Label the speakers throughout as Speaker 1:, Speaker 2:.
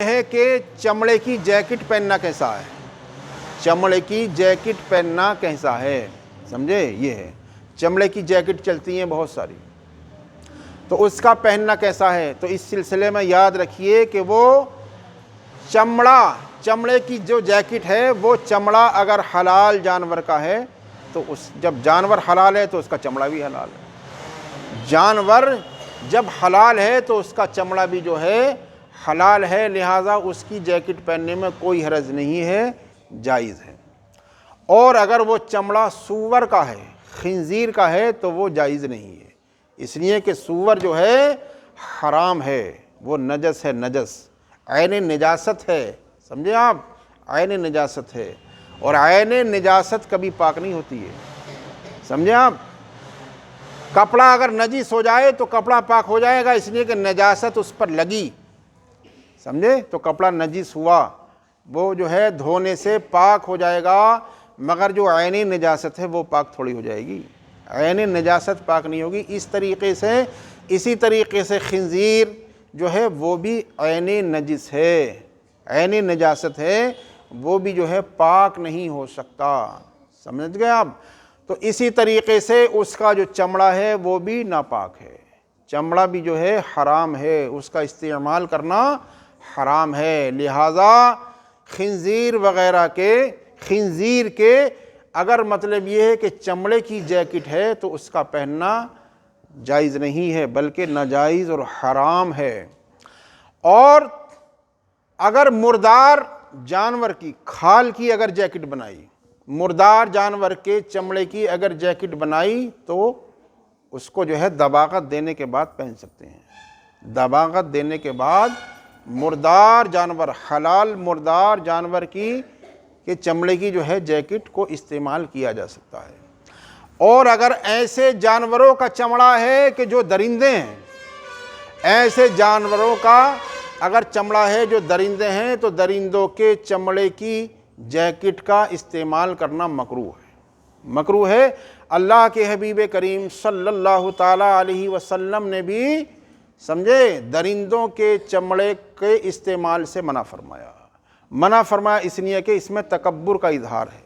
Speaker 1: ہے کہ چمڑے کی جیکٹ پہننا کیسا ہے، چمڑے کی جیکٹ پہننا کیسا ہے، سمجھے؟ یہ ہے چمڑے کی جیکٹ چلتی ہیں بہت ساری، تو اس کا پہننا کیسا ہے؟ تو اس سلسلے میں یاد رکھیے کہ وہ چمڑے کی جو جیکٹ ہے وہ چمڑا اگر حلال جانور کا ہے تو جب جانور حلال ہے تو اس کا چمڑا بھی حلال ہے، جانور جب حلال ہے تو اس کا چمڑا بھی جو ہے حلال ہے، لہٰذا اس کی جیکٹ پہننے میں کوئی حرج نہیں ہے، جائز ہے۔ اور اگر وہ چمڑا سور کا ہے، خنزیر کا ہے تو وہ جائز نہیں ہے، اس لیے کہ سور جو ہے حرام ہے، وہ نجس ہے، نجس عین نجاست ہے، سمجھے آپ؟ عین نجاست ہے، اور عین نجاست کبھی پاک نہیں ہوتی ہے، سمجھے آپ؟ کپڑا اگر نجس ہو جائے تو کپڑا پاک ہو جائے گا، اس لیے کہ نجاست اس پر لگی، سمجھے؟ تو کپڑا نجس ہوا، وہ جو ہے دھونے سے پاک ہو جائے گا، مگر جو عینی نجاست ہے وہ پاک تھوڑی ہو جائے گی، عینی نجاست پاک نہیں ہوگی۔ اسی طریقے سے خنزیر جو ہے وہ بھی عینی نجس ہے، عینی نجاست ہے، وہ بھی جو ہے پاک نہیں ہو سکتا، سمجھ گئے آپ؟ تو اسی طریقے سے اس کا جو چمڑا ہے وہ بھی ناپاک ہے، چمڑا بھی جو ہے حرام ہے، اس کا استعمال کرنا حرام ہے، لہٰذا خنزیر کے اگر مطلب یہ ہے کہ چمڑے کی جیکٹ ہے تو اس کا پہننا جائز نہیں ہے بلکہ ناجائز اور حرام ہے۔ اور اگر مردار جانور کی کھال کی اگر جیکٹ بنائی، مردار جانور کے چمڑے کی اگر جیکٹ بنائی تو اس کو جو ہے دباغت دینے کے بعد پہن سکتے ہیں، دباغت دینے کے بعد مردار جانور، حلال مردار جانور کی کہ چمڑے کی جو ہے جیکٹ کو استعمال کیا جا سکتا ہے۔ اور اگر ایسے جانوروں کا چمڑا ہے کہ جو درندے ہیں، ایسے جانوروں کا اگر چمڑا ہے جو درندے ہیں تو درندوں کے چمڑے کی جیکٹ کا استعمال کرنا مکروہ ہے۔ اللہ کے حبیب کریم صلی اللہ تعالیٰ علیہ وسلم نے بھی سمجھے درندوں کے چمڑے کے استعمال سے منع فرمایا، اس لیے کہ اس میں تکبر کا اظہار ہے،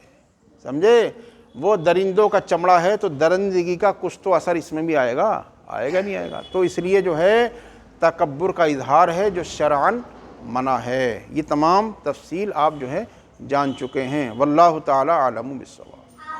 Speaker 1: سمجھے؟ وہ درندوں کا چمڑا ہے تو درندگی کا کچھ تو اثر اس میں بھی آئے گا نہیں آئے گا، تو اس لیے جو ہے تکبر کا اظہار ہے جو شرعاً منع ہے۔ یہ تمام تفصیل آپ جو ہے جان چکے ہیں، واللہ تعالی عالم بالصواب۔